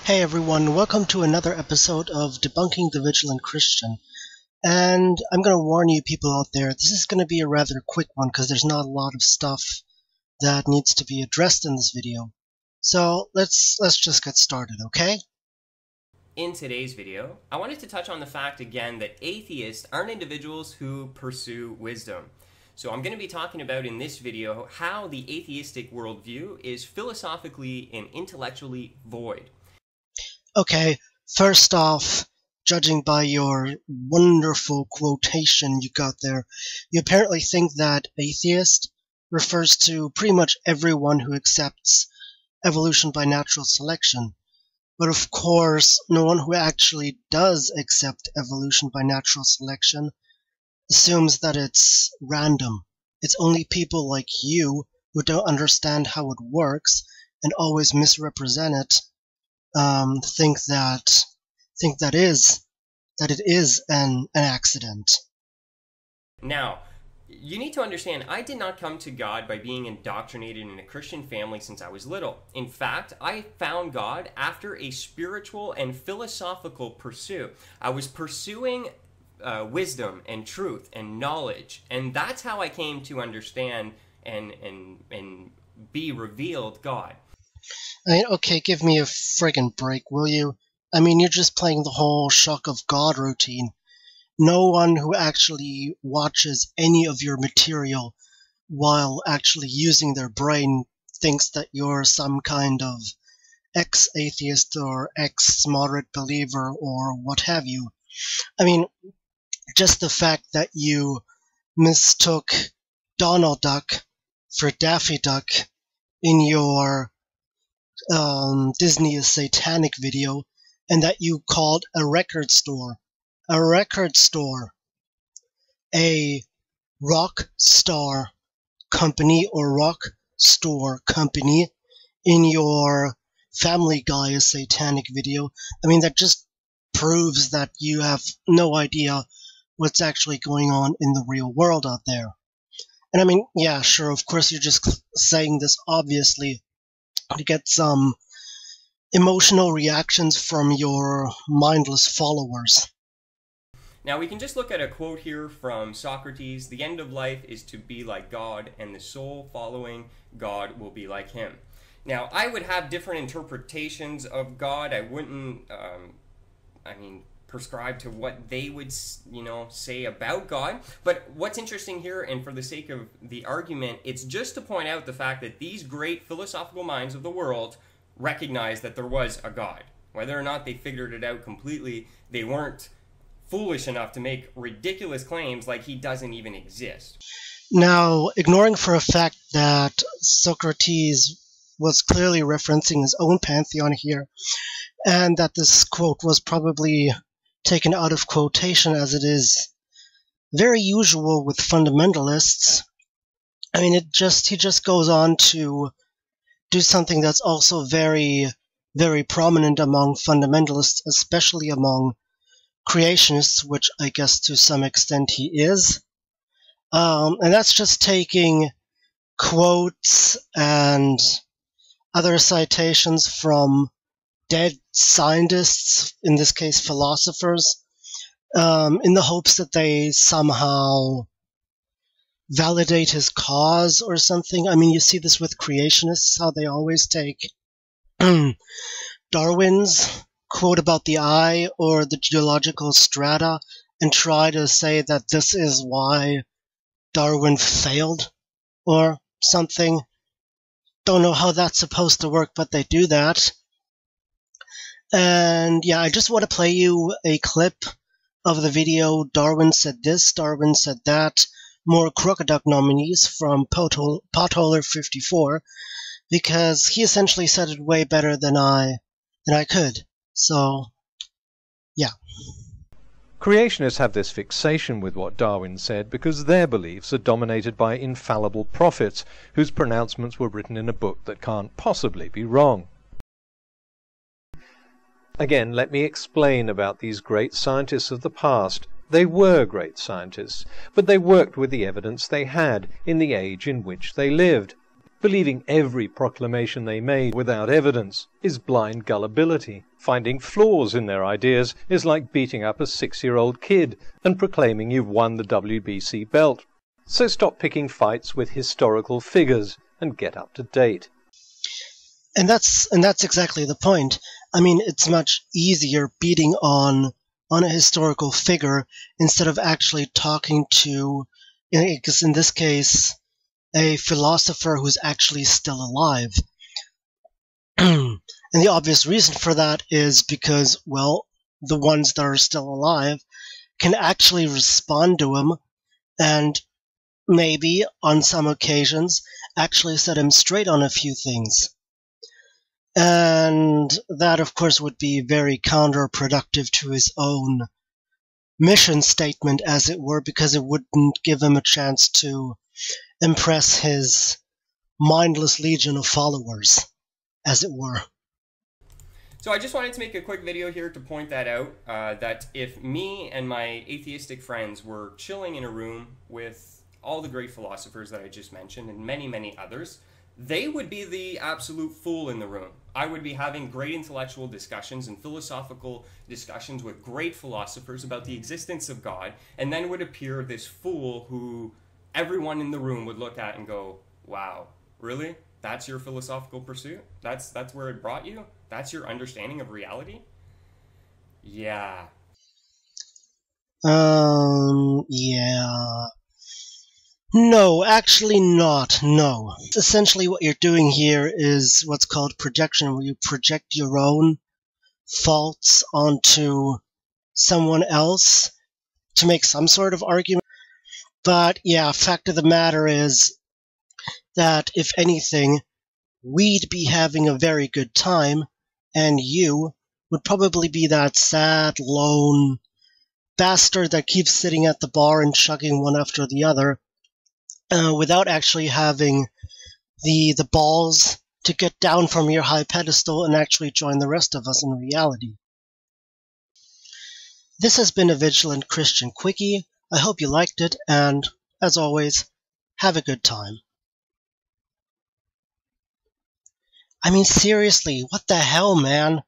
Hey everyone, welcome to another episode of Debunking the Vigilant Christian. And I'm going to warn you people out there, this is going to be a rather quick one because there's not a lot of stuff that needs to be addressed in this video. So let's just get started, okay? In today's video, I wanted to touch on the fact again that atheists aren't individuals who pursue wisdom. So I'm going to be talking about in this video how the atheistic worldview is philosophically and intellectually void. Okay, first off, judging by your wonderful quotation you got there, you apparently think that atheist refers to pretty much everyone who accepts evolution by natural selection. But of course, no one who actually does accept evolution by natural selection assumes that it's random. It's only people like you who don't understand how it works and always misrepresent it think that it is an accident. Now, you need to understand, I did not come to God by being indoctrinated in a Christian family since I was little. In fact, I found God after a spiritual and philosophical pursuit. I was pursuing wisdom and truth and knowledge, and that's how I came to understand and be revealed God. I mean, okay, give me a friggin' break, will you? I mean, you're just playing the whole shock of God routine. No one who actually watches any of your material while actually using their brain thinks that you're some kind of ex-atheist or ex-moderate believer or what have you. I mean, just the fact that you mistook Donald Duck for Daffy Duck in your Disney is satanic video, and that you called a record store a rock star company or rock store company in your Family Guy is satanic video. I mean, that just proves that you have no idea what's actually going on in the real world out there. And I mean, yeah, sure, of course you're just saying this obviously to get some emotional reactions from your mindless followers. Now we can just look at a quote here from Socrates: "The end of life is to be like God, and the soul following God will be like him." Now I would have different interpretations of God. I wouldn't, prescribe to what they would, say about God. But what's interesting here, and for the sake of the argument, it's just to point out the fact that these great philosophical minds of the world recognized that there was a God. Whether or not they figured it out completely, they weren't foolish enough to make ridiculous claims like he doesn't even exist. Now, ignoring for a fact that Socrates was clearly referencing his own pantheon here, and that this quote was probably taken out of quotation, as it is very usual with fundamentalists. I mean, he just goes on to do something that's also very, very prominent among fundamentalists, especially among creationists, which I guess to some extent he is. And that's just taking quotes and other citations from dead scientists, in this case philosophers, in the hopes that they somehow validate his cause or something. I mean, you see this with creationists, how they always take Darwin's quote about the eye or the geological strata and try to say that this is why Darwin failed or something. Don't know how that's supposed to work, but they do that. And yeah, I just want to play you a clip of the video Darwin said this, Darwin said that, more Crocoduck nominees from Potholer 54, because he essentially said it way better than I could. So, yeah. Creationists have this fixation with what Darwin said because their beliefs are dominated by infallible prophets whose pronouncements were written in a book that can't possibly be wrong. Again, let me explain about these great scientists of the past. They were great scientists, but they worked with the evidence they had in the age in which they lived. Believing every proclamation they made without evidence is blind gullibility. Finding flaws in their ideas is like beating up a 6-year-old kid and proclaiming you've won the WBC belt. So stop picking fights with historical figures and get up to date. And that's exactly the point. I mean, it's much easier beating on a historical figure instead of actually talking to, because in this case, a philosopher who's actually still alive. And the obvious reason for that is because, well, the ones that are still alive can actually respond to him and maybe, on some occasions, actually set him straight on a few things. And that, of course, would be very counterproductive to his own mission statement, as it were, because it wouldn't give him a chance to impress his mindless legion of followers, as it were. So I just wanted to make a quick video here to point that out, that if me and my atheistic friends were chilling in a room with all the great philosophers that I just mentioned and many, many others, they would be the absolute fool in the room. I would be having great intellectual discussions and philosophical discussions with great philosophers about the existence of God, and then would appear this fool who everyone in the room would look at and go, wow, really? That's your philosophical pursuit? That's where it brought you? That's your understanding of reality? Yeah. Yeah. No, actually not, no. Essentially what you're doing here is what's called projection, where you project your own faults onto someone else to make some sort of argument. But yeah, fact of the matter is that, if anything, we'd be having a very good time, and you would probably be that sad, lone bastard that keeps sitting at the bar and chugging one after the other, without actually having the balls to get down from your high pedestal and actually join the rest of us in reality. This has been a Vigilant Christian Quickie. I hope you liked it, and, as always, have a good time. I mean, seriously, what the hell, man?